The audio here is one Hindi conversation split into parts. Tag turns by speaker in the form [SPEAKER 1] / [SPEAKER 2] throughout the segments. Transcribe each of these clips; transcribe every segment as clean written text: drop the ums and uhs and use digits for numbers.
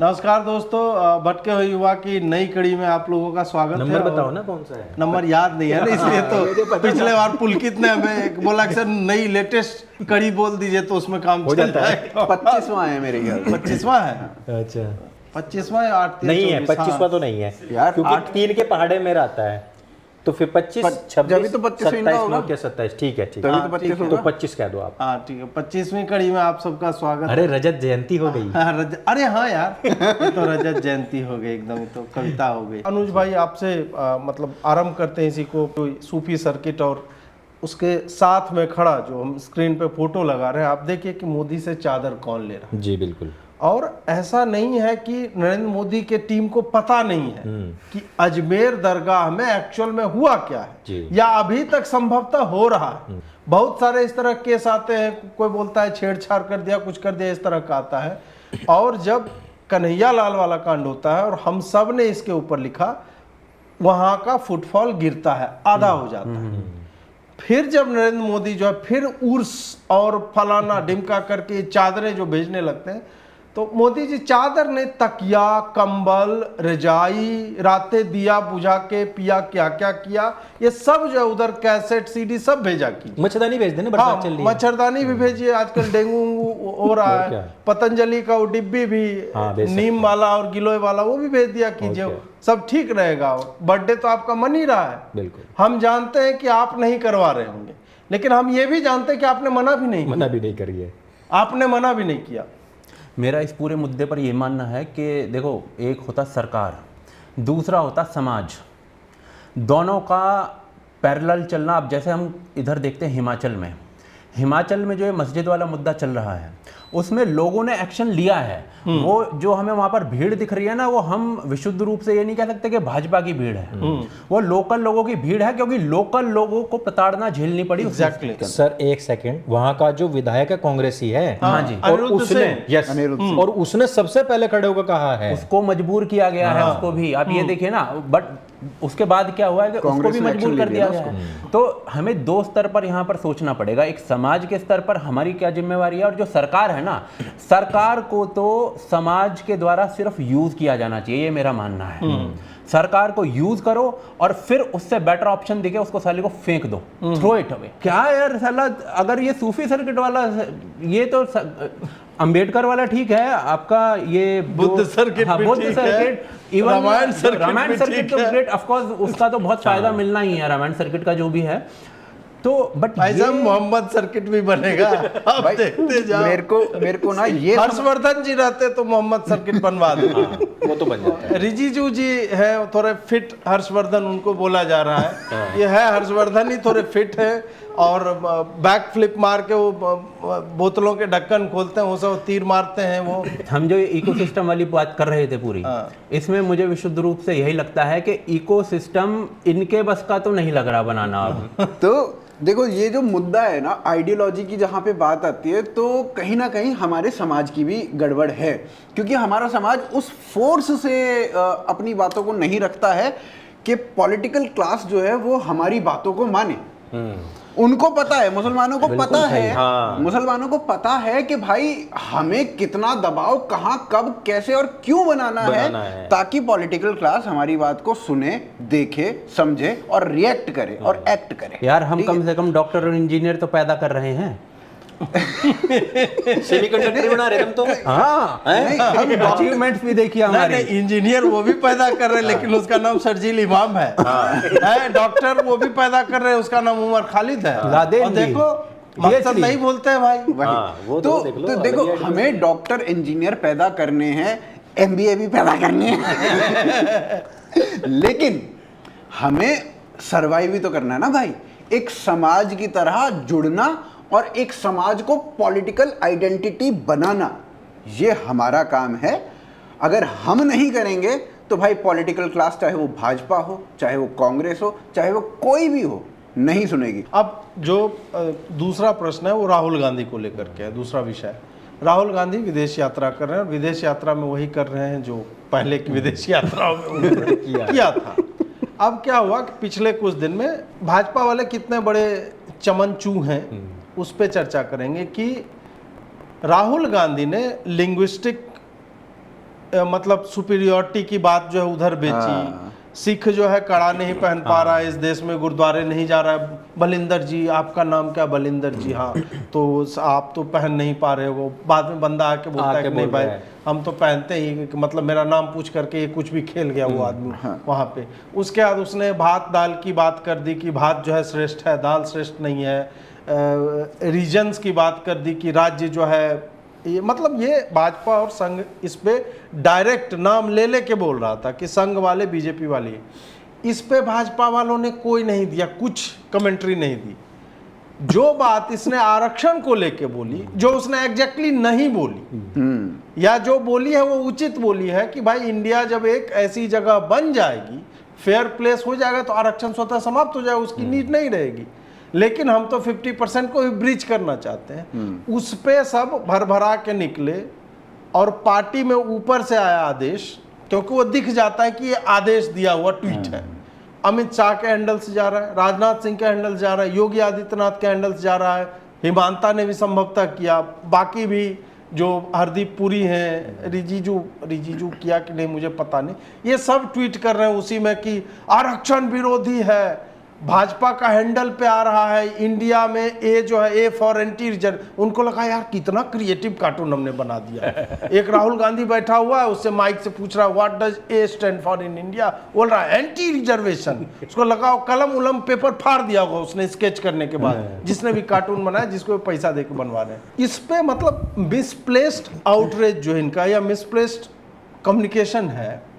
[SPEAKER 1] नमस्कार दोस्तों, भटके हुए युवा की नई कड़ी में आप लोगों का स्वागत है।
[SPEAKER 2] नंबर बताओ ना कौन सा है।
[SPEAKER 1] नंबर याद नहीं है ना, इसलिए तो पिछले बार पुलकित ने हमें बोला कि सर नई लेटेस्ट कड़ी बोल दीजिए तो उसमें काम
[SPEAKER 2] हो
[SPEAKER 1] चल
[SPEAKER 2] जाता है।
[SPEAKER 1] जाएगा।
[SPEAKER 3] 25वां है मेरे ख्याल से।
[SPEAKER 1] 25वां है,
[SPEAKER 2] अच्छा
[SPEAKER 1] 25वां या 8
[SPEAKER 2] नहीं है, 25वां तो नहीं है
[SPEAKER 3] यार,
[SPEAKER 2] क्योंकि
[SPEAKER 3] 8
[SPEAKER 2] 3 के पहाड़े में रहता है तो फिर 25 26
[SPEAKER 3] जब भी तो 25 इनका
[SPEAKER 2] 27
[SPEAKER 3] होगा।
[SPEAKER 2] 29 27 ठीक है ठीक
[SPEAKER 3] तभी
[SPEAKER 2] है।
[SPEAKER 3] तो 25
[SPEAKER 1] ठीक है।
[SPEAKER 2] तो
[SPEAKER 3] होगा।
[SPEAKER 2] 25 कह दो आप।
[SPEAKER 1] हाँ ठीक है, 25वीं कड़ी में आप सबका स्वागत।
[SPEAKER 2] अरे रजत जयंती हो गई।
[SPEAKER 1] अरे हाँ यार, ये तो रजत जयंती हो गई एकदम, ये तो कविता हो गई। अनुज भाई आपसे मतलब आरंभ करते हैं इसी को, सूफी सर्किट और उसके साथ में खड़ा जो हम स्क्रीन पे फोटो लगा रहे हैं, आप देखिए कि मोदी से चादर कौन ले रहा है।
[SPEAKER 2] जी बिल्कुल।
[SPEAKER 1] और ऐसा नहीं है कि नरेंद्र मोदी के टीम को पता नहीं है कि अजमेर दरगाह में एक्चुअल में हुआ क्या है या अभी तक संभवतः हो रहा है। बहुत सारे इस तरह केस आते हैं, कोई बोलता है छेड़छाड़ कर दिया, कुछ कर दिया, इस तरह का आता है। और जब कन्हैया लाल वाला कांड होता है और हम सब ने इसके ऊपर लिखा, वहां का फुटफॉल गिरता है, आधा हो जाता है। फिर जब नरेंद्र मोदी जो है फिर उर्स और फलाना डिमका करके चादरें जो भेजने लगते हैं, तो मोदी जी चादर ने तकिया, कंबल, रजाई, रातें दिया बुझा के पिया, क्या क्या किया, ये सब जो है उधर कैसेट सीडी सब भेजा की।
[SPEAKER 2] मच्छरदानी भेज देना, बरसात चल रही है।
[SPEAKER 1] मच्छरदानी भी भेजिए, आजकल डेंगू हो रहा है। पतंजलि का वो डिब्बी भी नीम वाला और गिलोय वाला वो भी भेज दिया कीजिए, सब ठीक रहेगा। बर्थडे तो आपका मन ही रहा है,
[SPEAKER 2] बिल्कुल।
[SPEAKER 1] हम जानते हैं कि आप नहीं करवा रहे होंगे, लेकिन हम ये भी जानते हैं कि आपने मना भी नहीं
[SPEAKER 2] करिए,
[SPEAKER 1] आपने मना भी नहीं किया।
[SPEAKER 3] मेरा इस पूरे मुद्दे पर यह मानना है कि देखो, एक होता सरकार, दूसरा होता समाज, दोनों का पैरेलल चलना। अब जैसे हम इधर देखते हैं हिमाचल में जो ये मस्जिद वाला मुद्दा चल रहा है, उसमें लोगों ने एक्शन लिया है। वो जो हमें वहां पर भीड़ दिख रही है ना, वो हम विशुद्ध रूप से ये नहीं कह सकते कि भाजपा की भीड़ है, वो लोकल लोगों की भीड़ है, क्योंकि लोकल लोगों को प्रताड़ना झेलनी पड़ी।
[SPEAKER 1] एग्जैक्टली
[SPEAKER 2] सर एक सेकंड, वहां का जो विधायक है कांग्रेसी है,
[SPEAKER 3] हाँ जी,
[SPEAKER 2] और उसने सबसे पहले खड़े होकर कहा है,
[SPEAKER 3] उसको मजबूर किया गया है, उसको भी आप ये देखिए ना। बट उसके बाद क्या हुआ है कि उसको भी मजबूर कर दिया गया है। तो हमें दो स्तर पर यहाँ पर सोचना पड़ेगा। एक समाज के स्तर पर हमारी क्या जिम्मेवारी है, और जो सरकार है ना, सरकार को तो समाज के द्वारा सिर्फ यूज किया जाना चाहिए, ये मेरा मानना है। सरकार को यूज करो और फिर उससे बेटर ऑप्शन दिखे उसको साले को फेंक दो, थ्रो इट अवे। क्या यार साला, अगर ये सूफी सर्किट वाला, ये तो अंबेडकर वाला ठीक है आपका, ये
[SPEAKER 1] Buddha circuit,
[SPEAKER 3] Buddha circuit, even
[SPEAKER 1] Ramayana
[SPEAKER 3] circuit तो ग्रेट, ऑफ कोर्स उसका तो बहुत फायदा मिलना ही है, रामायण सर्किट का जो भी है। तो बट
[SPEAKER 1] भाई साहब मोहम्मद सर्किट भी बनेगा, आप देखते जाओ।
[SPEAKER 3] मेरे को ना ये
[SPEAKER 1] हर्षवर्धन जी रहते तो मोहम्मद सर्किट बनवा दे,
[SPEAKER 2] वो तो बन जाता है।
[SPEAKER 1] रिजिजू जी है थोड़े फिट, हर्षवर्धन उनको बोला जा रहा है, ये है हर्षवर्धन ही थोड़े फिट है, और बैक फ्लिप मार के वो बोतलों के ढक्कन खोलते हैं, वो सब तीर मारते हैं। वो
[SPEAKER 3] हम जो इकोसिस्टम वाली बात कर रहे थे पूरी, इसमें मुझे विशुद्ध रूप से यही लगता है कि इकोसिस्टम इनके बस का तो नहीं लग रहा बनाना अब।
[SPEAKER 4] तो देखो, ये जो मुद्दा है ना, आइडियोलॉजी की जहाँ पे बात आती है, तो कहीं ना कहीं हमारे समाज की भी गड़बड़ है, क्योंकि हमारा समाज उस फोर्स से अपनी बातों को नहीं रखता है कि पॉलिटिकल क्लास जो है वो हमारी बातों को माने। उनको पता है, मुसलमानों को पता है, मुसलमानों को पता है कि भाई हमें कितना दबाव, कहां, कब, कैसे और क्यों बनाना है, ताकि पॉलिटिकल क्लास हमारी बात को सुने, देखे, समझे और रिएक्ट करे और एक्ट करे।
[SPEAKER 3] यार हम कम से कम डॉक्टर और इंजीनियर तो पैदा कर रहे हैं।
[SPEAKER 2] सेमीकंडक्टर बना रहे हम तो।
[SPEAKER 3] हाँ, अचीवमेंट्स भी देखिए हमारे।
[SPEAKER 1] नहीं, इंजीनियर वो भी पैदा कर रहे हैं, लेकिन उसका नाम शर्जील इमाम है। डॉक्टर वो भी पैदा कर रहे हैं, उसका नाम उमर खालिद है। और देखो मकसद नहीं बोलते हैं भाई।
[SPEAKER 4] तो देखो, हमें डॉक्टर इंजीनियर पैदा करने हैं, MBA भी पैदा करनी है, लेकिन हमें सर्वाइव भी तो करना है ना भाई। एक समाज की तरह जुड़ना और एक समाज को पॉलिटिकल आइडेंटिटी बनाना, ये हमारा काम है। अगर हम नहीं करेंगे तो भाई पॉलिटिकल क्लास, चाहे वो भाजपा हो, चाहे वो कांग्रेस हो, चाहे वो कोई भी हो, नहीं सुनेगी।
[SPEAKER 1] अब जो दूसरा प्रश्न है वो राहुल गांधी को लेकर के है, दूसरा विषय। राहुल गांधी विदेश यात्रा कर रहे हैं, और विदेश यात्रा में वही कर रहे हैं जो पहले की विदेश यात्राओं में उन्होंने किया था। अब क्या हुआ कि पिछले कुछ दिन में भाजपा वाले कितने बड़े चमनचू हैं, उस पर चर्चा करेंगे कि राहुल गांधी ने लिंग्विस्टिक मतलब सुपीरियोरिटी की बात जो है उधर बेची। सिख जो है कड़ा नहीं पहन पा रहा है इस देश में, गुरुद्वारे नहीं जा रहा है। बलिंदर जी, आपका नाम क्या? बलिंदर जी, हाँ, तो आप तो पहन नहीं पा रहे हो। बाद में बंदा आके बोलता है कि नहीं भाई हम तो पहनते ही, मतलब मेरा नाम पूछ करके ये कुछ भी खेल गया वो आदमी वहाँ पे। उसके बाद उसने भात दाल की बात कर दी कि भात जो है श्रेष्ठ है, दाल श्रेष्ठ नहीं है। रीजन्स की बात कर दी कि राज्य जो है ये, मतलब ये भाजपा और संघ इस पे डायरेक्ट नाम ले लेके बोल रहा था कि संघ वाले बीजेपी वाले। इस पे भाजपा वालों ने कोई नहीं दिया, कुछ कमेंट्री नहीं दी। जो बात इसने आरक्षण को लेके बोली, जो उसने एग्जैक्टली नहीं बोली या जो बोली है वो उचित बोली है कि भाई इंडिया जब एक ऐसी जगह बन जाएगी, फेयर प्लेस हो जाएगा, तो आरक्षण स्वतः समाप्त हो जाएगा, उसकी नीड नहीं रहेगी। लेकिन हम तो 50% को भी ब्रीच करना चाहते हैं। उस पे सब भर भरा के निकले और पार्टी में ऊपर से आया आदेश, क्योंकि वो दिख जाता है कि ये आदेश दिया हुआ ट्वीट है। अमित शाह के हैंडल से जा रहा है, राजनाथ सिंह के हैंडल से जा रहा है, योगी आदित्यनाथ के हैंडल से जा रहा है, हिमांता ने भी संभवतः किया, बाकी भी जो हरदीप पुरी हैं, रिजिजू किया कि नहीं मुझे पता नहीं, ये सब ट्वीट कर रहे हैं उसी में कि आरक्षण विरोधी है। भाजपा का हैंडल पे आ रहा है इंडिया में ए जो है ए फॉर एंटी रिजर्व। उनको लगा यार कितना क्रिएटिव कार्टून हमने बना दिया। एक राहुल गांधी बैठा हुआ है, उससे माइक से पूछ रहा है what does a stand for in India, बोल रहा है एंटी रिजर्वेशन। उसको लगा कलम उलम पेपर फाड़ दिया होगा उसने स्केच करने के बाद, जिसने भी कार्टून बनाया, जिसको पैसा दे के बनवा रहे हैं। इस पे मतलब मिसप्लेस्ड आउटरीच जो इनका या मिसप्लेस्ड कम्युनिकेशन है,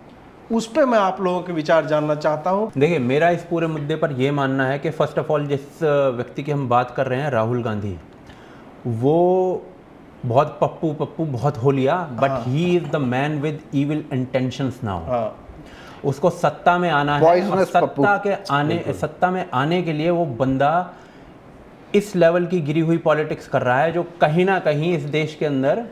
[SPEAKER 1] उस पे मैं आप लोगों के विचार जानना चाहता हूं।
[SPEAKER 3] देखिए, मेरा इस पूरे मुद्दे पर यह मानना है कि फर्स्ट ऑफ ऑल जिस व्यक्ति की हम बात कर रहे हैं, राहुल गांधी, वो बहुत पप्पू बहुत हो लिया, but he is the man with evil intentions now. उसको सत्ता में आना है और सत्ता में आने के लिए वो बंदा इस लेवल की गिरी हुई पॉलिटिक्स कर रहा है जो कहीं ना कहीं इस देश के अंदर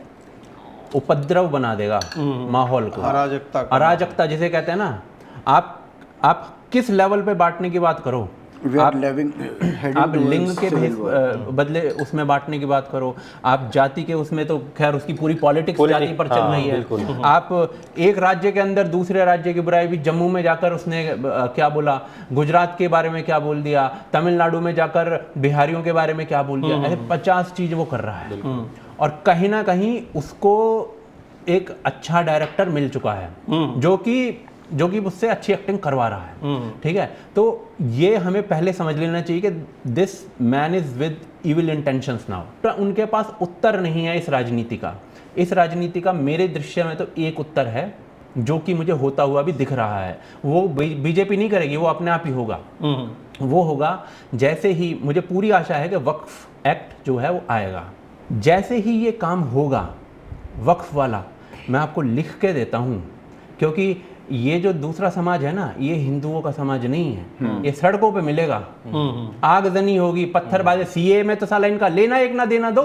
[SPEAKER 3] उपद्रव बना देगा माहौल को, अराजकता जिसे कहते हैं ना। आप किस लेवल पे बांटने की बात करो, आप लिंग के बदले उसमें बांटने की बात करो, आप जाति के उसमें, तो खैर उसकी पूरी पॉलिटिक्स जाति पर चल रही है। आप एक राज्य के अंदर दूसरे राज्य की बुराई भी, जम्मू में जाकर उसने क्या बोला, गुजरात के बारे में क्या बोल दिया, तमिलनाडु में जाकर बिहारियों के बारे में क्या बोल दिया, ऐसे 50 चीज वो कर रहा है। और कहीं ना कहीं उसको एक अच्छा डायरेक्टर मिल चुका है जो कि उससे अच्छी एक्टिंग करवा रहा है, ठीक है। तो ये हमें पहले समझ लेना चाहिए कि this man is with evil intentions now. तो उनके पास उत्तर नहीं है इस राजनीति का। मेरे दृश्य में तो एक उत्तर है जो कि मुझे होता हुआ भी दिख रहा है। वो बीजेपी नहीं करेगी, वो अपने आप ही होगा। वो होगा जैसे ही, मुझे पूरी आशा है कि वक्फ एक्ट जो है वो आएगा, जैसे ही ये काम होगा वक्फ वाला, मैं आपको लिख के देता हूं, क्योंकि ये जो दूसरा समाज है ना, ये हिंदुओं का समाज नहीं है। ये सड़कों पे मिलेगा, आगजनी होगी, पत्थरबाजी। सीए में तो साला इनका लेना एक ना देना दो।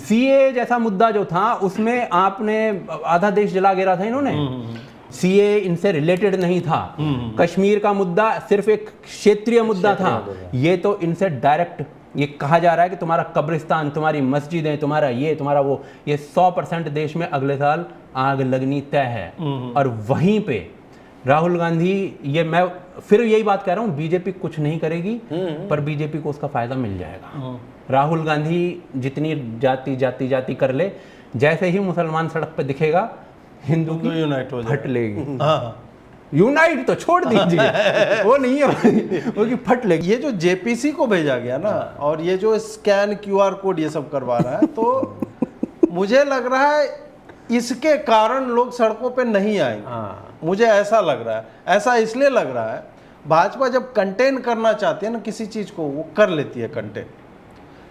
[SPEAKER 3] सीए जैसा मुद्दा जो था उसमें आपने आधा देश जला गिरा था इन्होंने। सीए इनसे रिलेटेड नहीं था। कश्मीर का मुद्दा सिर्फ एक क्षेत्रीय मुद्दा था। ये तो इनसे डायरेक्ट ये कहा जा रहा है कि तुम्हारा कब्रिस्तान, तुम्हारी मस्जिदें, तुम्हारा ये, तुम्हारा वो, ये 100% देश में अगले साल आग लगनी तय है। और वहीं पे राहुल गांधी, ये मैं फिर यही बात कह रहा हूं, बीजेपी कुछ नहीं करेगी, पर बीजेपी को उसका फायदा मिल जाएगा। राहुल गांधी जितनी जाति कर ले, जैसे ही मुसलमान सड़क पे दिखेगा, हिंदू की यूनाइट हो फट लेगी। यूनाइट तो छोड़ दीजिए, वो नहीं है, वो की फट लेगी।
[SPEAKER 1] ये जो जेपीसी को भेजा गया ना, और ये जो स्कैन QR कोड ये सब करवा रहा है, तो मुझे लग रहा है इसके कारण लोग सड़कों पे नहीं आएंगे। मुझे ऐसा लग रहा है। ऐसा इसलिए लग रहा है, भाजपा जब कंटेन करना चाहती है ना किसी चीज को, वो कर लेती है कंटेन।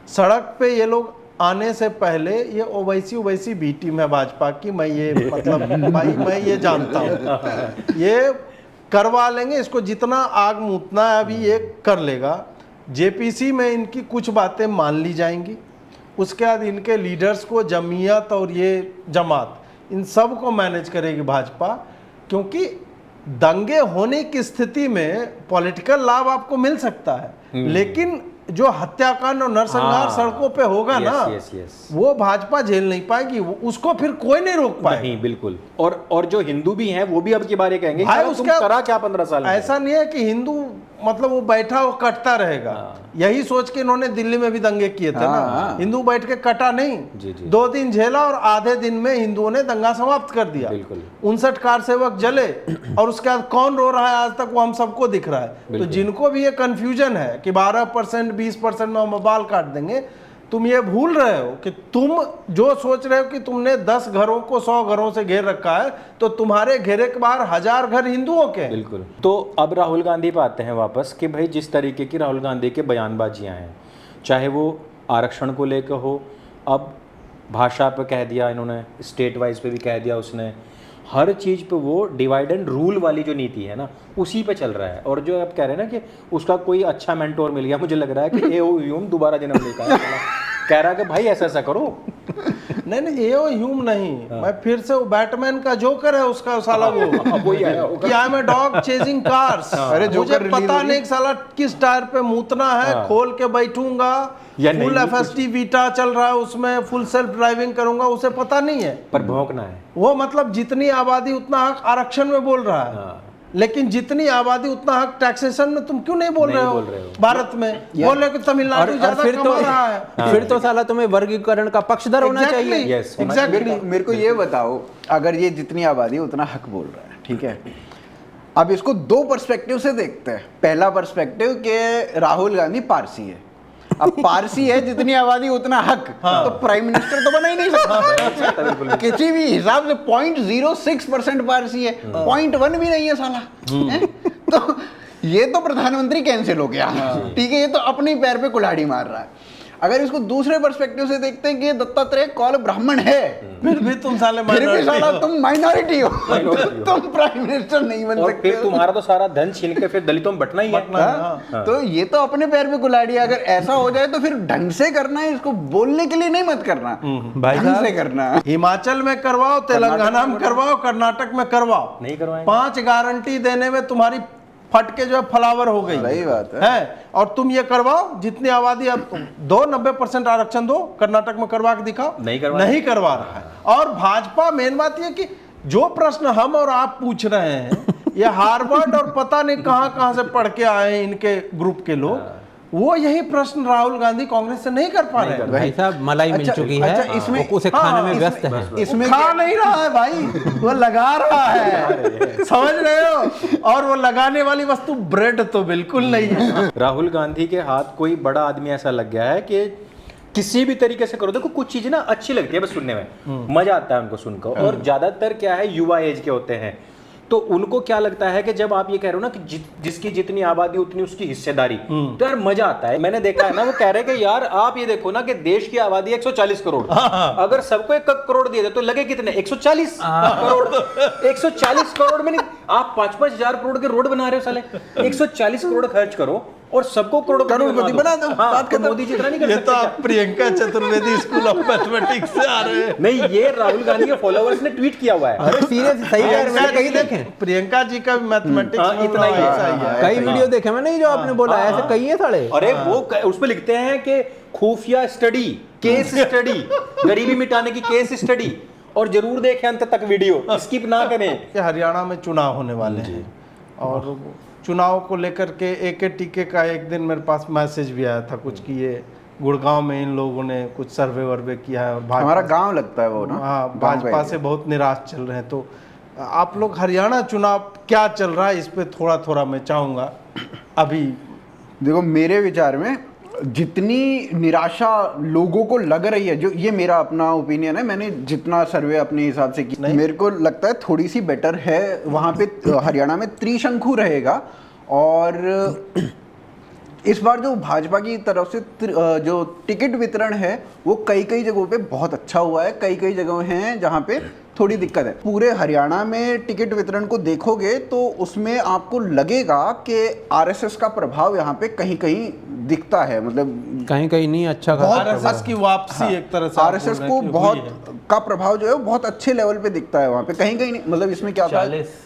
[SPEAKER 1] सड़क पे ये लोग आने से पहले ये ओवैसी बी टीम है भाजपा की, मैं ये मतलब भाई मैं ये जानता हूँ, ये करवा लेंगे इसको, जितना आग मुतना है अभी ये कर लेगा। जेपीसी में इनकी कुछ बातें मान ली जाएंगी, उसके बाद इनके लीडर्स को, जमीयत और ये जमात, इन सब को मैनेज करेगी भाजपा। क्योंकि दंगे होने की स्थिति में पॉलिटिकल लाभ आपको मिल सकता है, लेकिन जो हत्याकांड और नरसंहार सड़कों पे होगा ना, वो भाजपा झेल नहीं पाएगी, उसको फिर कोई नहीं रोक पाएगा।
[SPEAKER 2] नहीं, बिल्कुल। और जो हिंदू भी हैं वो भी अब की बार ये कहेंगे
[SPEAKER 1] भाई
[SPEAKER 2] तुम
[SPEAKER 1] उसका
[SPEAKER 2] करा क्या 15 साल में?
[SPEAKER 1] ऐसा नहीं है कि हिंदू मतलब वो बैठा वो कटता रहेगा। यही सोच के इन्होंने दिल्ली में भी दंगे किए थे ना, हिंदू बैठ के कटा नहीं, 2 दिन झेला और आधे दिन में हिंदुओं ने दंगा समाप्त कर दिया। 59 कार सेवक जले और उसके बाद कौन रो रहा है आज तक वो हम सबको दिख रहा है। तो जिनको भी ये कंफ्यूजन है कि 12% 20% में हम बाल काट देंगे, तुम ये भूल रहे हो कि तुम जो सोच रहे हो कि तुमने 10 घरों को 100 घरों से घेर रखा है, तो तुम्हारे घेरे के बाहर 1000 घर हिंदुओं के।
[SPEAKER 2] बिल्कुल। तो अब राहुल गांधी पे आते हैं वापस कि भाई जिस तरीके की राहुल गांधी के बयानबाजियां हैं, चाहे वो आरक्षण को लेकर हो, अब भाषा पे कह दिया इन्होंने, स्टेट वाइज पे भी कह दिया उसने, हर चीज़ पे वो डिवाइड एंड रूल वाली जो नीति है ना उसी पे चल रहा है। और जो आप कह रहे हैं ना कि उसका कोई अच्छा मेंटोर मिल गया, मुझे लग रहा है कि एओ ह्यूम दोबारा जन्म लेकर आया, कह रहा है कि भाई ऐसा करो।
[SPEAKER 1] नहीं एओ ह्यूम नहीं, मैं फिर से वो बैटमैन का जोकर है उसका साला वो
[SPEAKER 2] वही आया
[SPEAKER 1] कि I am a dog chasing cars. अरे मुझे पता नहीं साला किस टायर पे मूतना है, खोल के बैठूंगा, फुल एफएसटी वीटा चल रहा है उसमें, फुल सेल्फ ड्राइविंग करूंगा, उसे पता नहीं है,
[SPEAKER 2] पर भौंकना है वो।
[SPEAKER 1] मतलब जितनी आबादी उतना हक आरक्षण में बोल रहा है, लेकिन जितनी आबादी उतना हक टैक्सेशन में तुम क्यों नहीं बोल रहे हो? भारत में बोल रहे हो कि तमिलनाडु ज्यादा कमा रहा है,
[SPEAKER 3] फिर तो साला तुम्हें वर्गीकरण का पक्षधर होना चाहिए।
[SPEAKER 1] एग्जैक्टली।
[SPEAKER 4] मेरे को ये बताओ, अगर ये जितनी आबादी उतना हक बोल रहा है, ठीक है, अब इसको 2 पर्सपेक्टिव से देखते हैं। पहला पर्सपेक्टिव कि राहुल गांधी पारसी है, अब पारसी है जितनी आबादी उतना हक, तो प्राइम मिनिस्टर तो बना ही नहीं सकता किसी भी हिसाब से। 0.06% पारसी है, 0.1 भी नहीं है साला है? तो ये तो प्रधानमंत्री कैंसिल हो गया, ठीक है, ये तो अपने पैर पे कुल्हाड़ी मार रहा है। अगर इसको दूसरे पर्सपेक्टिव से देखते हैं कि दत्तात्रेय कौल ब्राह्मण है,
[SPEAKER 1] फिर भी तुम साले
[SPEAKER 4] तुम माइनॉरिटी हो, तुम प्राइम मिनिस्टर नहीं बन
[SPEAKER 2] और
[SPEAKER 4] सकते।
[SPEAKER 2] फिर तुम्हारा तो सारा धन छीन के फिर दलितों में बंटना ही है।
[SPEAKER 4] तो ये तो अपने पैर पे कुल्हाड़ी है। अगर ऐसा हो जाए तो फिर ढंग से करना है, इसको बोलने के लिए नहीं मत करना, ढंग से करना।
[SPEAKER 1] हिमाचल में करवाओ, तेलंगाना में करवाओ, कर्नाटक में करवाओ,
[SPEAKER 2] नहीं करवाएंगे।
[SPEAKER 1] 5 गारंटी देने में तुम्हारी फट के जो है फ्लावर हो गई।
[SPEAKER 4] सही बात है।
[SPEAKER 1] और तुम ये करवाओ, जितनी आबादी अब दो 90% आरक्षण दो, कर्नाटक में करवा के दिखाओ, नहीं करवा रहा है। और भाजपा, मेन बात ये कि जो प्रश्न हम और आप पूछ रहे हैं, ये हार्वर्ड और पता नहीं कहां से पढ़ के आए हैं इनके ग्रुप के लोग, वो यही प्रश्न राहुल गांधी कांग्रेज से नहीं कर पा रहे हैं।
[SPEAKER 3] भाई साहब मलाई मिल चुकी है, इसमें उसे खाने में व्यस्त है।
[SPEAKER 1] इसमें खा नहीं रहा है भाई, वो लगा रहा है, समझ रहे हो? और वो लगाने वाली वस्तु ब्रेड तो बिल्कुल नहीं है।
[SPEAKER 2] राहुल गांधी के हाथ कोई बड़ा आदमी ऐसा लग गया है कि किसी भी तरीके से करो। देखो कुछ चीजें ना अच्छी लगती है बस सुनने में, मजा आता है उनको सुनकर। और ज्यादातर क्या है, युवा एज के होते हैं, तो उनको क्या लगता है कि जब आप ये कह रहे हो ना कि जिसकी जितनी आबादी उतनी उसकी हिस्सेदारी, तो यार मजा आता है। मैंने देखा है ना, वो कह रहे हैं कि यार आप ये देखो ना कि देश की आबादी 140 करोड़, अगर सबको 1 करोड़ दिए तो लगे कितने, 140 करोड़। 140 करोड़ में नहीं, आप 5-5 हजार करोड़ के रोड बना रहे हो साले। 140 करोड़ खर्च करो और सबको करोड़पति बना दो। बात कर मोदी जितना नहीं कर सकते।
[SPEAKER 1] ये तो आप Priyanka Chaturvedi school of mathematics से आ रहे हैं।
[SPEAKER 2] नहीं, ये राहुल गांधी के फॉलोअर्स ने ट्वीट किया हुआ है।
[SPEAKER 3] अरे सीरियस, सही कह रहे हैं, कहीं देखे
[SPEAKER 1] प्रियंका जी का भी मैथमेटिक्स
[SPEAKER 2] इतना ही
[SPEAKER 1] है।
[SPEAKER 3] कई वीडियो देखे मैंने जो आपने बोला, ऐसे कई है साले।
[SPEAKER 2] अरे वो उस पे लिखते हैं कि खुफिया स्टडी, केस स्टडी, गरीबी मिटाने की केस स्टडी, और जरूर देखें अंत तक वीडियो, स्किप ना करें।
[SPEAKER 1] हरियाणा में चुनाव होने वाले हैं और चुनाव को लेकर के एके टीके का एक दिन मेरे पास मैसेज भी आया था कुछ कि ये गुड़गांव में इन लोगों ने कुछ सर्वे वर्वे किया है और
[SPEAKER 4] हमारा गांव लगता है वो ना,
[SPEAKER 1] हाँ, भाजपा से बहुत निराश चल रहे हैं। तो आप लोग हरियाणा चुनाव क्या चल रहा है, इस पे थोड़ा थोड़ा मैं चाहूँगा। अभी
[SPEAKER 4] देखो मेरे विचार में जितनी निराशा लोगों को लग रही है, जो ये मेरा अपना ओपिनियन है, मैंने जितना सर्वे अपने हिसाब से की, मेरे को लगता है थोड़ी सी बेटर है। वहाँ पे हरियाणा में त्रिशंकु रहेगा। और इस बार जो भाजपा की तरफ से जो टिकट वितरण है वो कई कई जगहों पे बहुत अच्छा हुआ है, कई कई जगह हैं जहाँ पे थोड़ी दिक्कत है। पूरे हरियाणा में टिकट वितरण को देखोगे तो उसमें आपको लगेगा कि आरएसएस का प्रभाव यहाँ पे कहीं कहीं दिखता है, मतलब
[SPEAKER 3] कहीं कहीं नहीं अच्छा
[SPEAKER 1] आरएसएस की वापसी एक तरह से
[SPEAKER 4] आरएसएस को बहुत का प्रभाव जो है वो बहुत अच्छे लेवल पे दिखता है वहाँ पे, कहीं कहीं नहीं, मतलब इसमें क्या था
[SPEAKER 3] 40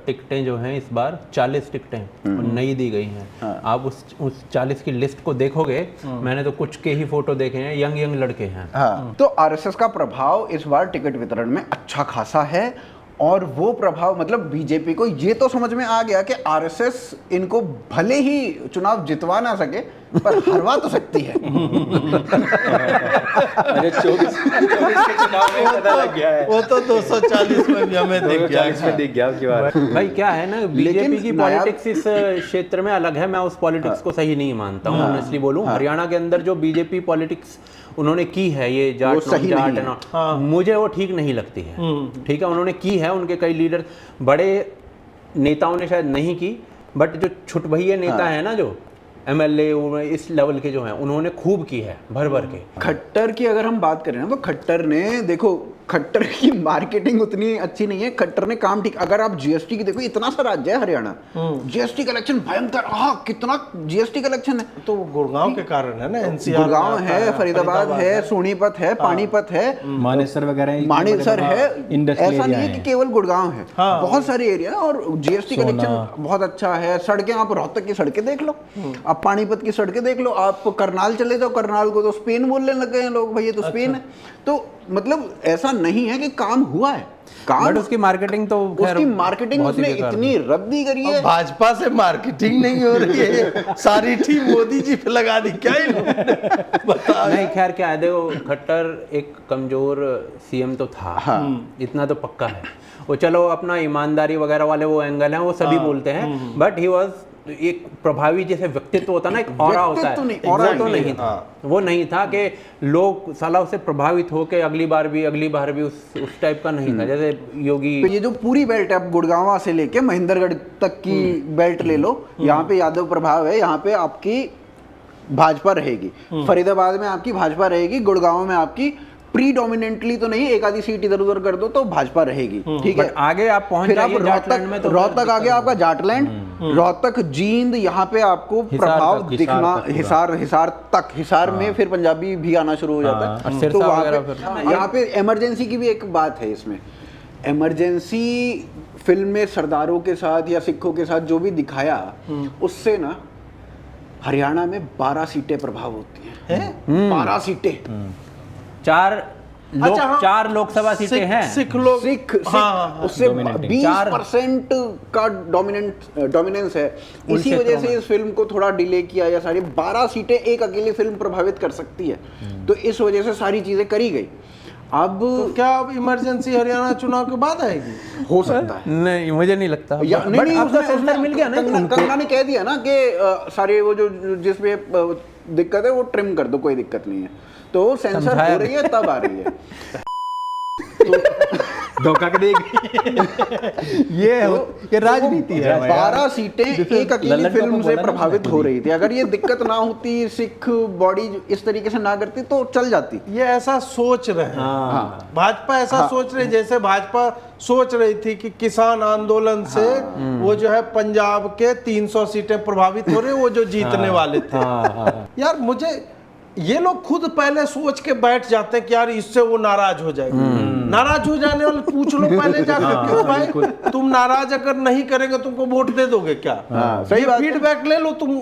[SPEAKER 3] टिकटें जो हैं इस बार 40 टिकटें नई दी गई हैं। आप उस 40 की लिस्ट को देखोगे, मैंने तो कुछ के ही फोटो देखे हैं, यंग लड़के हैं।
[SPEAKER 4] हाँ, तो आरएसएस का प्रभाव इस बार टिकट वितरण में अच्छा खासा है, और वो प्रभाव मतलब बीजेपी को ये तो समझ में आ गया कि आरएसएस इनको भले ही चुनाव जितवा ना सके पर हरवा तो सकती है।
[SPEAKER 2] अरे 24 के चुनाव में पता लग गया है।
[SPEAKER 1] वो तो 240 में भी हमें दिख गया।
[SPEAKER 2] 240 में दिख गया आपकी बात।
[SPEAKER 3] भाई क्या है ना, बीजेपी की
[SPEAKER 4] नायाब-
[SPEAKER 3] पॉलिटिक्स इस क्षेत्र में अलग है। मैं उस पॉलिटिक्स को सही नहीं मानता हूँ, ऑनेस्टली बोलूँ। हरियाणा के अंदर जो बीजेपी पॉलिटिक्स उन्होंने की है, ये जाट
[SPEAKER 4] सही
[SPEAKER 3] जाट
[SPEAKER 4] नहीं है।
[SPEAKER 3] ना, मुझे वो ठीक नहीं लगती है। ठीक है, उन्होंने की है, उनके कई लीडर बड़े नेताओं ने शायद नहीं की, बट जो छुटभइये नेता है ना, जो एमएलए इस लेवल के जो हैं, उन्होंने खूब की है भर भर के।
[SPEAKER 4] खट्टर की अगर हम बात करें ना, तो खट्टर ने देखो, खट्टर की मार्केटिंग उतनी अच्छी नहीं है, खट्टर ने काम ठीक। अगर आप जीएसटी की देखो, इतना सा राज्य है हरियाणा, जीएसटी कलेक्शन भयंकर, कितना जीएसटी कलेक्शन है।
[SPEAKER 1] तो गुड़गांव के कारण है ना, एनसीआर
[SPEAKER 4] गुड़गांव है, फरीदाबाद है, सोनीपत है, पानीपत है,
[SPEAKER 2] मानेसर वगैरह,
[SPEAKER 4] मानेसर है।
[SPEAKER 2] इंडस्ट्रियल
[SPEAKER 4] ऐसा नहीं
[SPEAKER 2] एरिया
[SPEAKER 4] है
[SPEAKER 2] है।
[SPEAKER 4] कि केवल गुड़गांव है, बहुत सारे एरिया है, और जीएसटी कलेक्शन बहुत अच्छा है। सड़कें, आप रोहतक की सड़कें देख लो, आप पानीपत की सड़कें देख लो, आप करनाल चले जाओ, करनाल को तो स्पेन बोलने लगे हैं लोग, भाई ये तो स्पेन है। तो मतलब ऐसा नहीं है कि काम हुआ है, काम,
[SPEAKER 3] बट उसकी मार्केटिंग तो खैर
[SPEAKER 4] उसकी मार्केटिंग
[SPEAKER 3] बहुत ही
[SPEAKER 4] उसने
[SPEAKER 3] बेकार
[SPEAKER 4] इतनी रद्दी करी है।
[SPEAKER 1] भाजपा से मार्केटिंग नहीं हो रही है, सारी टीम मोदी जी पे लगा दी क्या इन्होंने? बताओ।
[SPEAKER 3] नहीं, खैर क्या है, देखो खट्टर एक कमजोर सीएम तो था, इतना तो पक्का है। वो चलो अपना ईमानदारी वगैरह वाले वो एंगल हैं, वो सभी बोलते हैं, बट ही वाज एक प्रभावी जैसे व्यक्तित्व होता है ना, एक ऑरा होता है,
[SPEAKER 4] व्यक्तित्व नहीं,
[SPEAKER 3] वो तो नहीं था। वो नहीं था कि लोग साला उससे प्रभावित होके अगली बार भी उस टाइप का नहीं था, जैसे योगी।
[SPEAKER 4] तो ये जो पूरी बेल्ट है, आप गुड़गांव से लेके महेंद्रगढ़ तक की बेल्ट ले लो, यहाँ पे यादव प्रभाव है, यहाँ पे आपकी भाजपा रहेगी, फरीदाबाद में आपकी भाजपा रहेगी, गुड़गांव में आपकी प्रीडोमिनेंटली तो नहीं, एक आधी सीट इधर उधर कर दो तो भाजपा रहेगी, ठीक है।
[SPEAKER 3] बट आगे आप पहुंच
[SPEAKER 4] फिर आप
[SPEAKER 3] जाइए जाटलैंड में, तो
[SPEAKER 4] रोहतक आगे आपका जाटलैंड, रोहतक, जींद, यहाँ पे आपको प्रभाव दिखना, हिसार में फिर पंजाबी भी आना शुरू हो जाता है।
[SPEAKER 3] सिरसा
[SPEAKER 4] तो वहाँ
[SPEAKER 3] वगैरह
[SPEAKER 4] पे,
[SPEAKER 3] फिर।
[SPEAKER 4] यहाँ पे इमरजेंसी की भी एक बात है इसमें। इमरजेंसी फिल्म में सरदारों के साथ या सिखों के साथ जो भी दिखाया, उससे ना हरियाणा में 12 सीटें प्रभाव होती हैं, 12 सीटें।
[SPEAKER 3] 4 लोकसभा सीटें हैं।
[SPEAKER 1] सिख लोग,
[SPEAKER 4] सिख
[SPEAKER 1] हाँ,
[SPEAKER 4] उससे
[SPEAKER 2] Dominating।
[SPEAKER 4] 20% का डोमिनेंस है। इसी वजह से इस फिल्म को थोड़ा डिले किया, या सारी 12 सीटें एक अकेली फिल्म प्रभावित कर सकती है, तो इस वजह से सारी चीजें करी गई। अब
[SPEAKER 1] तो क्या अब इमरजेंसी हरियाणा चुनाव के बाद आएगी?
[SPEAKER 4] हो सकता है,
[SPEAKER 3] नहीं, मुझे नहीं लगता।
[SPEAKER 4] या
[SPEAKER 3] बट
[SPEAKER 4] नहीं,
[SPEAKER 3] अब तो
[SPEAKER 4] उसने
[SPEAKER 3] सेंसर मिल गया ना,
[SPEAKER 4] कंगना ने कह दिया ना कि सारे वो जो जिसमें दिक्कत है वो ट्रिम कर दो, कोई दिक्कत नहीं है। तो सेंसर
[SPEAKER 3] समझाया
[SPEAKER 4] हो रही है, तब आ रही है।
[SPEAKER 2] धोखा के देगी।
[SPEAKER 3] ये राजनीति है।
[SPEAKER 4] 12 सीटें एक अकेली
[SPEAKER 2] लल्लन
[SPEAKER 4] फिल्म
[SPEAKER 2] को
[SPEAKER 4] से
[SPEAKER 2] बोला ना
[SPEAKER 4] प्रभावित हो रही थी। अगर ये दिक्कत ना होती, सिख बॉडी इस तरीके से ना करती तो चल जाती।
[SPEAKER 1] ये ऐसा सोच रहे हैं, भाजपा ऐसा सोच रही, जैसे भाजपा सोच रही थी कि किसान आंदोलन से वो जो है पंजाब के 300 सीटें प्रभावित हो रही, वो जो जीतने वाले थे। यार मुझे ये लोग खुद पहले सोच के बैठ जाते हैं कि यार इससे वो नाराज हो जाएगा। नाराज हो जाने वाले पूछ लो पहले जाकर, क्यों भाई तुम नाराज अगर नहीं करेंगे तुमको वोट दे दोगे क्या?
[SPEAKER 4] सही बात है।
[SPEAKER 1] फीडबैक ले लो तुम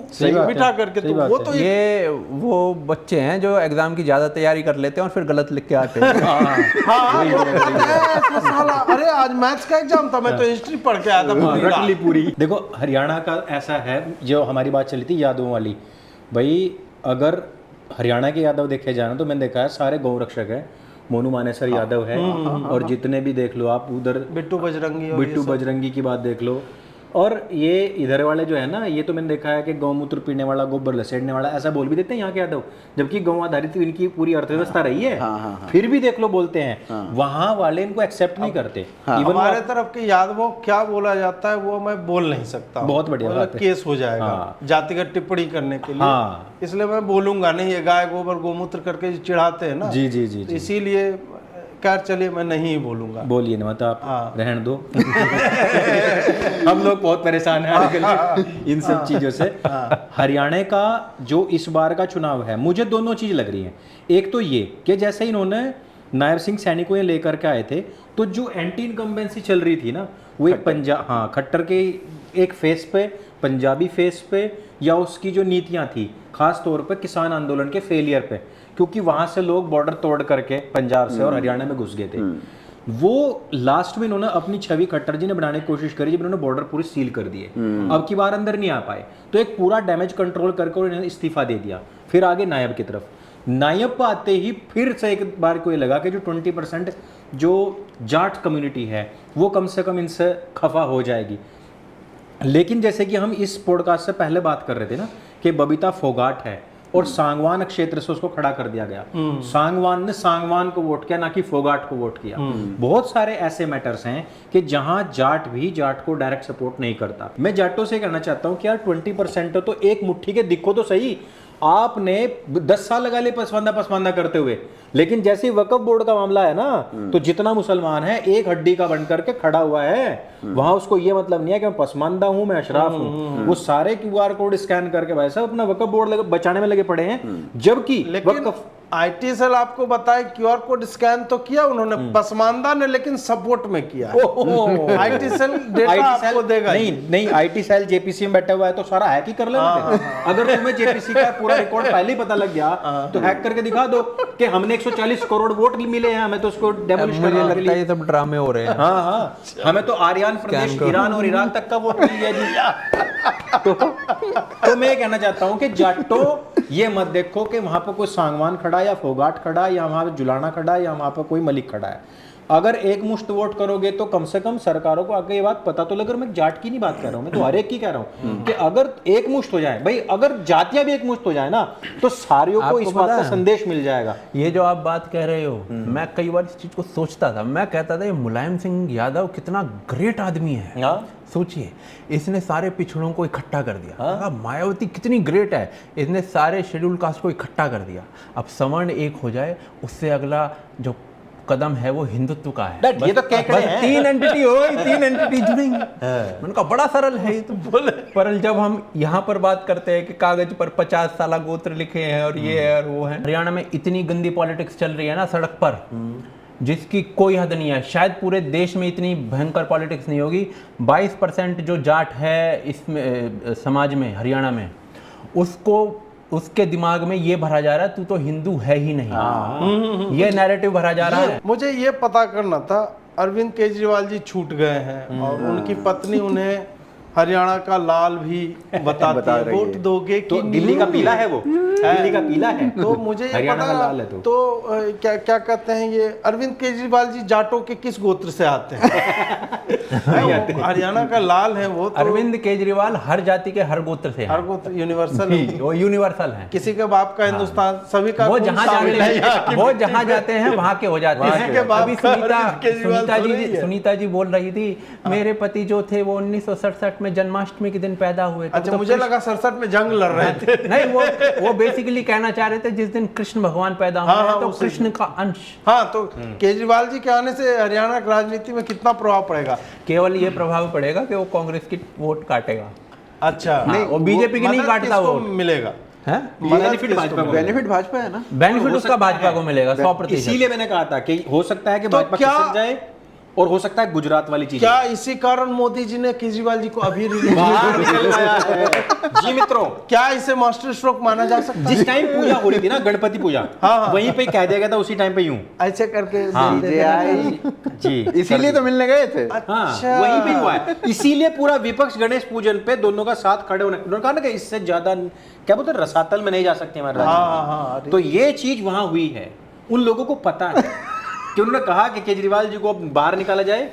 [SPEAKER 1] बिठा करके, तुम वो तो
[SPEAKER 3] ये वो बच्चे हैं जो एग्जाम की ज्यादा तैयारी कर लेते हैं और फिर गलत लिख के आते हैं।
[SPEAKER 1] हाँ, ऐसा साला, अरे आज मैथ्स का एग्जाम था, मैं तो हिस्ट्री पढ़ के आया था पूरी
[SPEAKER 2] रट ली
[SPEAKER 1] रात।
[SPEAKER 2] पूरी। देखो हरियाणा का ऐसा है, जो हमारी बात चली थी यादवों वाली, भाई अगर हरियाणा के यादव देखे जाना तो मैंने देखा है सारे गौ रक्षक है, मोनू मानेसर यादव है, और जितने भी देख लो आप उधर
[SPEAKER 1] बिट्टू बजरंगी और
[SPEAKER 2] बिट्टू बजरंगी की बात देख लो, और ये इधर वाले जो है ना, ये तो मैंने देखा है कि गौमूत्र पीने वाला, गोबर लसेड़ने वाला, ऐसा बोल भी देते हैं यहाँ के यादव, जबकि गौ आधारित इनकी पूरी अर्थव्यवस्था रही है, फिर भी देख लो बोलते हैं। वहाँ वाले इनको एक्सेप्ट नहीं करते। इवन
[SPEAKER 1] हमारे तरफ के यादवों क्या बोला जाता है वो मैं बोल नहीं सकता,
[SPEAKER 2] बहुत बढ़िया बात है।
[SPEAKER 1] केस हो जाएगा जातिगत टिप्पणी करने के लिए।
[SPEAKER 2] हाँ।
[SPEAKER 1] इसलिए मैं बोलूंगा नहीं, ये गाय गोबर गोमूत्र करके चिढ़ाते हैं ना,
[SPEAKER 2] जी जी जी जी,
[SPEAKER 1] इसीलिए खैर चलिए मैं नहीं बोलूंगा।
[SPEAKER 2] बोलिए ना, मत आप रहने दो। हम लोग बहुत परेशान हैं आजकल इन सब चीजों से। हरियाणा का जो इस बार का चुनाव है, मुझे दोनों चीज लग रही हैं। एक तो ये कि जैसे इन्होंने नायब सिंह सैनी को ये लेकर के आए थे, तो जो एंटी इनकम्बेंसी चल रही थी ना, वो एक खट्टर के एक फेस पे, पंजाबी फेस पे, या उसकी जो नीतियां थी खास तौर पे किसान आंदोलन के फेलियर पे, क्योंकि वहां से लोग बॉर्डर तोड़ करके पंजाब से और हरियाणा में घुस गए थे। वो लास्ट में इन्होंने अपनी छवि खट्टर जी ने बनाने की कोशिश करी जब इन्होंने बॉर्डर पूरी सील कर दिए, अब की बार अंदर नहीं आ पाए, तो एक पूरा डैमेज कंट्रोल करके इन्होंने इस्तीफा दे दिया। फिर आगे नायब की तरफ, नायब पर आते ही फिर से एक बार को ये लगा कि जो 20% जो जाट कम्युनिटी है वो कम से कम इनसे खफा हो जाएगी। लेकिन जैसे कि हम इस पॉडकास्ट से पहले बात कर रहे थे ना कि बबीता फोगाट है और सांगवान क्षेत्र से उसको खड़ा कर दिया गया, सांगवान ने सांगवान को वोट किया, ना कि फोगाट को वोट किया। बहुत सारे ऐसे मैटर्स हैं कि जहां जाट भी जाट को डायरेक्ट सपोर्ट नहीं करता। मैं जाटों से कहना चाहता हूं कि यार 20% तो एक मुट्ठी के दिखो तो सही। आपने 10 साल लगा लिए पसमानदा करते हुए, लेकिन जैसे ही वक्फ बोर्ड का मामला है ना, तो जितना मुसलमान है एक हड्डी का बन करके खड़ा हुआ है, वहां उसको ये मतलब नहीं है कि मैं पसमानदा हूं, मैं अशराफ हूं। वो सारे क्यूआर कोड स्कैन करके भाई साहब अपना वक्फ बोर्ड बचाने में लगे पड़े हैं, जबकि वक्फ
[SPEAKER 1] आईटी सेल आपको बताए क्यूआर कोड स्कैन तो किया उन्होंने, पसमानदा ने लेकिन सपोर्ट में किया। आईटी सेल डेटा आपको देगा।
[SPEAKER 2] नहीं, आईटी सेल जेपीसी में बैठा हुआ है तो सारा हैक ही कर लेना। अगर तुम्हें जेपीसी का पूरा रिकॉर्ड पहले ही पता लग गया तो हैक करके दिखा दो कि हमने 140 करोड़ वोट मिले हैं, हमें तो उसको डेमोलिश करना है।
[SPEAKER 3] मुझे लगता है ये सब ड्रामे हो रहे हैं।
[SPEAKER 2] हाँ, हमें तो आर्यन प्रदेश, ईरान और इराक तक का वोट मिल गया जी। तो मैं कहना चाहता हूं कि जाटो ये मत देखो कि वहां पर कोई सांगवान खड़ा या फोगाट खड़ा या वहां पर जुलाना खड़ा या वहां पर कोई मलिक खड़ा है। अगर एक मुश्त वोट करोगे तो कम से कम सरकारों को आगे ये बात पता तो लगे। मैं जाट की नहीं बात कर रहा हूं, मैं तो हर एक की कह रहा हूं कि अगर एक मुश्त हो जाए, भाई अगर जातियां भी एक मुश्त हो जाए ना, तो सारियों को इस बात का संदेश मिल जाएगा।
[SPEAKER 3] ये जो आप बात कह रहे हो, मैं कई बार इस चीज को सोचता था। मैं कहता था ये मुलायम सिंह यादव कितना ग्रेट आदमी है। सोचिए, इसने सारे पिछड़ों को इकट्ठा कर दिया। मायावती कितनी ग्रेट है, इसने सारे शेड्यूल कास्ट को इकट्ठा कर दिया। अब सवर्ण एक हो जाए, उससे अगला जो कदम है वो हिंदुत्व का है।
[SPEAKER 2] ये तो क्या
[SPEAKER 3] बस 3 एंटिटी हो गई, 3 एंटिटी जुड़ेंगी। मैंने कहा बड़ा सरल है ये तो बोले। पर जब हम यहाँ पर बात करते हैं कि कागज पर 50 साला गोत्र लिखे हैं और ये है और वो है, हरियाणा में इतनी गंदी पॉलिटिक्स चल रही है ना सड़क पर, जिसकी कोई हद नहीं है। शायद पूरे देश में इतनी भयंकर पॉलिटिक्स नहीं होगी। 22% जो जाट है इसमें समाज में, हरियाणा में, उसके दिमाग में ये भरा जा रहा है तू तो हिंदू है ही नहीं। ये नैरेटिव भरा जा रहा है।
[SPEAKER 1] मुझे ये पता करना था, अरविंद केजरीवाल जी छूट गए हैं और उनकी पत्नी उन्हें हरियाणा का लाल भी बताती है, वोट दोगे
[SPEAKER 2] तो दिल्ली का पीला है, वो दिल्ली का पीला है,
[SPEAKER 1] तो मुझे ये
[SPEAKER 2] हरियाणा का लाल है।
[SPEAKER 1] तो क्या क्या कहते हैं ये अरविंद केजरीवाल जी जाटों के किस गोत्र से आते हैं? हरियाणा का लाल है वो तो।
[SPEAKER 3] अरविंद केजरीवाल हर जाति के हर गोत्र से,
[SPEAKER 1] हर गोत्र यूनिवर्सल,
[SPEAKER 3] वो यूनिवर्सल है।
[SPEAKER 1] किसी के बाप का हिंदुस्तान, सभी का
[SPEAKER 3] वो जहाँ जाते हैं वहाँ के हो जाते हैं। अभी सुनीता जी बोल रही थी मेरे पति जो थे वो 1967 में जन्माष्टमी के दिन पैदा हुए थे।
[SPEAKER 1] अच्छा, मुझे लगा 67 में जंग लड़ रहे थे।
[SPEAKER 3] नहीं, वो बेसिकली कहना चाह रहे थे जिस दिन कृष्ण भगवान पैदा हुए तो कृष्ण का अंश।
[SPEAKER 1] हाँ, तो केजरीवाल जी के आने से हरियाणा की राजनीति में कितना प्रभाव पड़ेगा?
[SPEAKER 3] केवल ये प्रभाव पड़ेगा कि वो कांग्रेस की वोट काटेगा।
[SPEAKER 1] अच्छा,
[SPEAKER 3] नहीं, वो बीजेपी की नहीं काटता, वो
[SPEAKER 1] मिलेगा।
[SPEAKER 2] बेनिफिट
[SPEAKER 4] भाजपा है ना,
[SPEAKER 3] बेनिफिट उसका भाजपा को मिलेगा 100%।
[SPEAKER 2] इसीलिए मैंने कहा था कि हो सकता है कि भाजपा खिसक जाए और हो सकता है गुजरात वाली चीज।
[SPEAKER 1] क्या इसी कारण मोदी जी ने केजरीवाल जी को अभी रिलीज
[SPEAKER 2] जी मित्रों,
[SPEAKER 1] क्या इसे मास्टर स्ट्रोक माना जा सकता है?
[SPEAKER 2] जिस टाइम पूजा हो रही थी ना, गणपति पूजा, वहीं पे कह दिया गया था उसी टाइम पे यूं
[SPEAKER 1] ऐसे करके
[SPEAKER 2] जी,
[SPEAKER 4] इसीलिए तो मिलने गए थे।
[SPEAKER 1] अच्छा,
[SPEAKER 2] वहीं पे हुआ है। इसीलिए पूरा विपक्ष गणेश पूजन पे दोनों का साथ खड़े होने, उन्होंने कहा ना कि इससे ज्यादा क्या बोलते रसातल में नहीं जा सकते हमारे राज्य। तो ये चीज वहां हुई है, उन लोगों को पता है कि उन्होंने कहा कि केजरीवाल जी को बाहर निकाला जाए।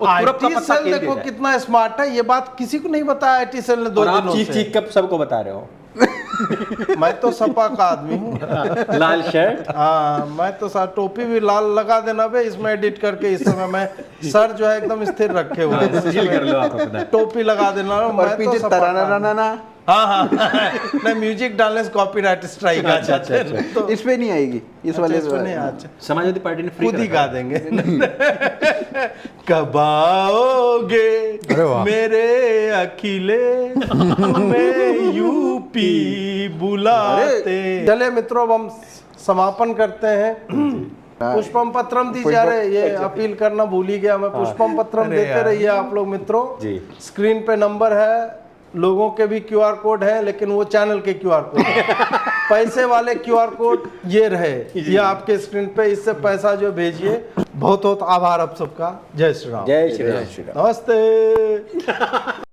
[SPEAKER 1] आईटी सेल देखो कितना स्मार्ट है, ये बात किसी को नहीं बताया आईटी सेल ने 2 दिनों से।
[SPEAKER 2] चीख कब सबको बता रहे हो?
[SPEAKER 1] मैं तो सपा का आदमी हूँ।
[SPEAKER 2] लाल शर्ट,
[SPEAKER 1] हाँ, मैं तो साथ टोपी भी लाल लगा देना बे, इसमें एडिट करके इस समय मैं सर जो है एकदम स्थिर रखे हुए
[SPEAKER 2] कर लो आप अपना
[SPEAKER 1] टोपी लगा देना।
[SPEAKER 4] और पीछे तराना,
[SPEAKER 1] हाँ, नहीं म्यूजिक डालने से कॉपीराइट स्ट्राइक आ जाता है, तो
[SPEAKER 4] इस पे नहीं आएगी, इस वाले
[SPEAKER 1] इस पे नहीं। अच्छा,
[SPEAKER 2] समाजवादी पार्टी ने
[SPEAKER 1] खुद ही गा देंगे। कब आओगे मेरे अखिलेश, तुम्हें यूपी बुलाते। चले मित्रों, अब हम समापन करते हैं। पुष्पम पत्रम दीजिए। अरे ये अपील करना भूल ही गया मैं, पुष्पम पत्रम देते रहिए आप लोग मित्रों
[SPEAKER 2] जी।
[SPEAKER 1] स्क्रीन पे नंबर है, लोगों के भी क्यूआर कोड है, लेकिन वो चैनल के क्यूआर कोड है। पैसे वाले क्यूआर कोड ये रहे, ये आपके स्क्रीन पे, इससे पैसा जो भेजिए। बहुत बहुत आभार आप सबका। जय श्री राम।
[SPEAKER 2] जय श्री राम।
[SPEAKER 1] नमस्ते।